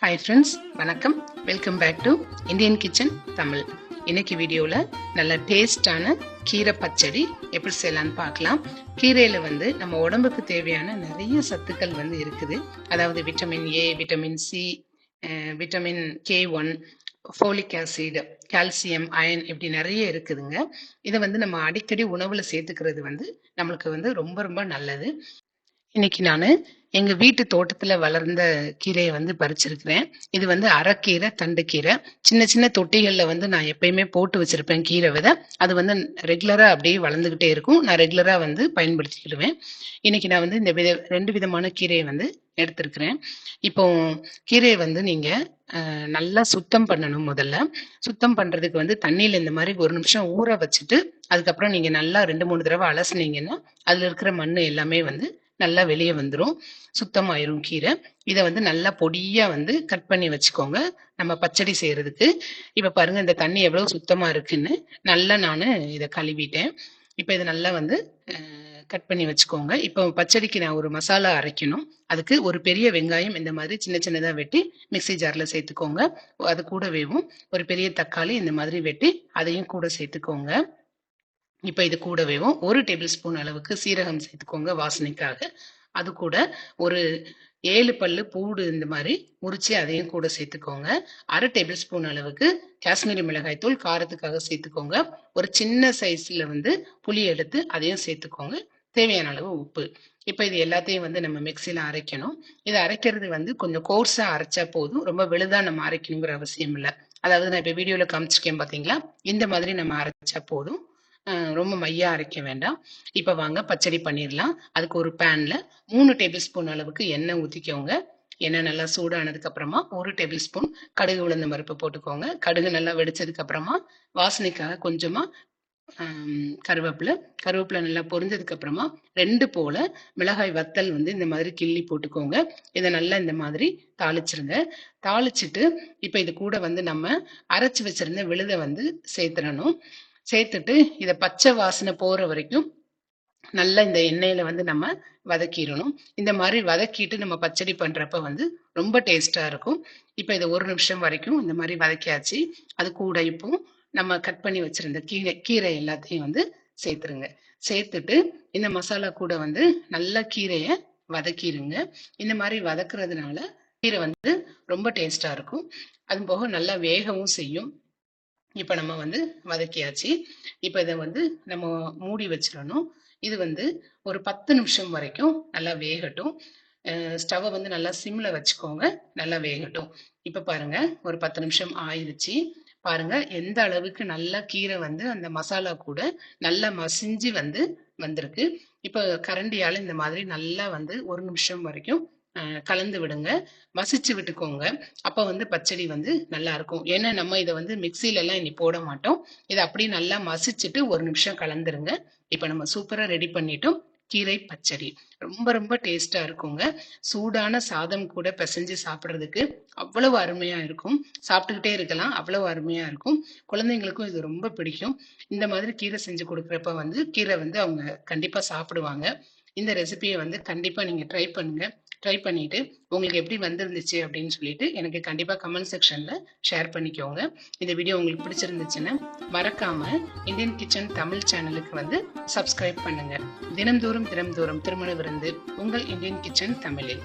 Hi friends, வணக்கம். Welcome back to Indian kitchen Tamil. இன்னைக்கு வீடியோவில் நல்ல டேஸ்டான கீரை பச்சடி எப்படி செய்யலான்னு பார்க்கலாம். கீரையில் நம்ம உடம்புக்கு தேவையான நிறைய சத்துக்கள் இருக்குது. அதாவது vitamin A, vitamin C, vitamin K1, folic acid, calcium, iron இப்படி நிறைய இருக்குதுங்க. இதை நம்ம அடிக்கடி உணவில் சேர்த்துக்கிறது நம்மளுக்கு ரொம்ப ரொம்ப நல்லது. இன்னைக்கு நான் எங்க வீட்டு தோட்டத்துல வளர்ந்த கீரையை பறிச்சிருக்கிறேன். இது அரைக்கீரை, தண்டுக்கீரை. சின்ன சின்ன தொட்டிகள்ல நான் எப்பயுமே போட்டு வச்சிருப்பேன் கீரை விதை. அது ரெகுலரா அப்படியே வளர்ந்துகிட்டே இருக்கும். நான் ரெகுலரா பயன்படுத்திக்கிடுவேன். இன்னைக்கு நான் இந்த ரெண்டு விதமான கீரையை எடுத்திருக்கிறேன். இப்போ கீரையை நீங்க நல்லா சுத்தம் பண்ணணும். முதல்ல சுத்தம் பண்றதுக்கு தண்ணியில இந்த மாதிரி ஒரு நிமிஷம் ஊற வச்சுட்டு அதுக்கப்புறம் நீங்க நல்லா 2-3 தடவை அலசுனீங்கன்னா அதுல இருக்கிற மண்ணு எல்லாமே நல்லா வெளியே வந்துடும், சுத்தமாயிரும் கீரை. இதை நல்லா பொடியா கட் பண்ணி வச்சுக்கோங்க நம்ம பச்சடி செய்யறதுக்கு. இப்ப பாருங்க, இந்த தண்ணி எவ்வளவு சுத்தமா இருக்குன்னு நல்லா நான் இதை கழுவிட்டேன். இப்ப இதை நல்லா கட் பண்ணி வச்சுக்கோங்க. இப்போ பச்சடிக்கு நான் ஒரு மசாலா அரைக்கணும். அதுக்கு ஒரு பெரிய வெங்காயம் இந்த மாதிரி சின்ன சின்னதா வெட்டி மிக்சி ஜார்ல சேர்த்துக்கோங்க. அது கூடவேவும் ஒரு பெரிய தக்காளி இந்த மாதிரி வெட்டி அதையும் கூட சேர்த்துக்கோங்க. இப்ப இது கூடவேவும் 1 டேபிள் ஸ்பூன் அளவுக்கு சீரகம் சேர்த்துக்கோங்க வாசனைக்காக. அது கூட ஒரு 7 பல்லு பூடு இந்த மாதிரி உரிச்சு அதையும் கூட சேர்த்துக்கோங்க. 1/2 டேபிள் ஸ்பூன் அளவுக்கு காஷ்மீரி மிளகாய் தூள் காரத்துக்காக சேர்த்துக்கோங்க. ஒரு சின்ன சைஸ்ல புளி எடுத்து அதையும் சேர்த்துக்கோங்க. தேவையான அளவு உப்பு. இப்ப இது எல்லாத்தையும் நம்ம மிக்சியில அரைக்கணும். இதை அரைக்கிறது கொஞ்சம் கோர்ஸா அரைச்சா போதும். ரொம்ப விழுதா நம்ம அரைக்கணுங்கிற அவசியம் இல்லை. அதாவது நான் இப்ப வீடியோல காமிச்சிருக்கேன் பாத்தீங்களா, இந்த மாதிரி நம்ம அரைச்சா போதும். ரொம்ப மையா அரைக்க வேண்டாம். இப்ப வாங்க பச்சடி பண்ணிடலாம். அதுக்கு ஒரு பேன்ல 3 டேபிள் ஸ்பூன் அளவுக்கு எண்ணெய் ஊத்திக்கோங்க. எண்ணெய் நல்லா சூடானதுக்கு அப்புறமா 1 டேபிள் ஸ்பூன் கடுகு உளுந்தம் பருப்பு போட்டுக்கோங்க. கடுகு நல்லா வெடிச்சதுக்கு அப்புறமா வாசனைக்காக கொஞ்சமா கருவேப்பிலை நல்லா பொரிஞ்சதுக்கு அப்புறமா 2 போல மிளகாய் வத்தல் இந்த மாதிரி கிள்ளி போட்டுக்கோங்க. இதை நல்லா இந்த மாதிரி தாளிச்சிருங்க. தாளிச்சிட்டு இப்ப இது கூட நம்ம அரைச்சு வச்சிருந்த விழுதை சேர்த்துடணும். சேர்த்துட்டு இதை பச்சை வாசனை போற வரைக்கும் நல்லா இந்த எண்ணெயில நம்ம வதக்கிடணும். இந்த மாதிரி வதக்கிட்டு நம்ம பச்சடி பண்றப்ப ரொம்ப டேஸ்டா இருக்கும். இப்ப இதை 1 நிமிஷம் வரைக்கும் இந்த மாதிரி வதக்கியாச்சு. அது கூட இப்போ நம்ம கட் பண்ணி வச்சிருந்த கீரை எல்லாத்தையும் சேர்த்துருங்க. சேர்த்துட்டு இந்த மசாலா கூட நல்லா கீரையை வதக்கிடுங்க. இந்த மாதிரி வதக்குறதுனால கீரை ரொம்ப டேஸ்டா இருக்கும். அது போக நல்லா வேகவும் செய்யும். இப்ப நம்ம வதக்கியாச்சு. இப்ப இதை நம்ம மூடி வச்சிடணும். இது ஒரு 10 நிமிஷம் வரைக்கும் நல்லா வேகட்டும். ஸ்டவ்வை நல்லா சிம்ல வச்சுக்கோங்க, நல்லா வேகட்டும். இப்ப பாருங்க, ஒரு 10 நிமிஷம் ஆயிடுச்சு. பாருங்க எந்த அளவுக்கு நல்லா கீரை அந்த மசாலா கூட நல்லா மசிஞ்சு வந்திருக்கு. இப்ப கரண்டியால இந்த மாதிரி நல்லா 1 நிமிஷம் வரைக்கும் கலந்து விடுங்க. மசிச்சு விட்டுக்கோங்க. அப்ப பச்சடி நல்லா இருக்கும். ஏன்னா நம்ம இதை மிக்சில எல்லாம் இனி போட மாட்டோம். இதை அப்படியே நல்லா மசிச்சுட்டு 1 நிமிஷம் கலந்துருங்க. இப்ப நம்ம சூப்பரா ரெடி பண்ணிட்டோம் கீரை பச்சடி. ரொம்ப ரொம்ப டேஸ்டா இருக்குங்க. சூடான சாதம் கூட பிசைஞ்சு சாப்பிடுறதுக்கு அவ்வளவு அருமையா இருக்கும். சாப்பிட்டுக்கிட்டே இருக்கலாம், அவ்வளவு அருமையா இருக்கும். குழந்தைங்களுக்கும் இது ரொம்ப பிடிக்கும். இந்த மாதிரி கீரை செஞ்சு கொடுக்குறப்ப கீரை அவங்க கண்டிப்பா சாப்பிடுவாங்க. இந்த ரெசிபியை கண்டிப்பா நீங்க ட்ரை பண்ணுங்க. ட்ரை பண்ணிட்டு உங்களுக்கு எப்படி வந்திருந்துச்சு அப்படின்னு சொல்லிட்டு எனக்கு கண்டிப்பா கமெண்ட் செக்ஷன்ல ஷேர் பண்ணிக்கோங்க. இந்த வீடியோ உங்களுக்கு பிடிச்சிருந்துச்சுன்னா மறக்காம இந்தியன் கிச்சன் தமிழ் சேனலுக்கு சப்ஸ்கிரைப் பண்ணுங்க. தினம்தோறும் திருமண விருந்து உங்கள் இந்தியன் கிச்சன் தமிழில்.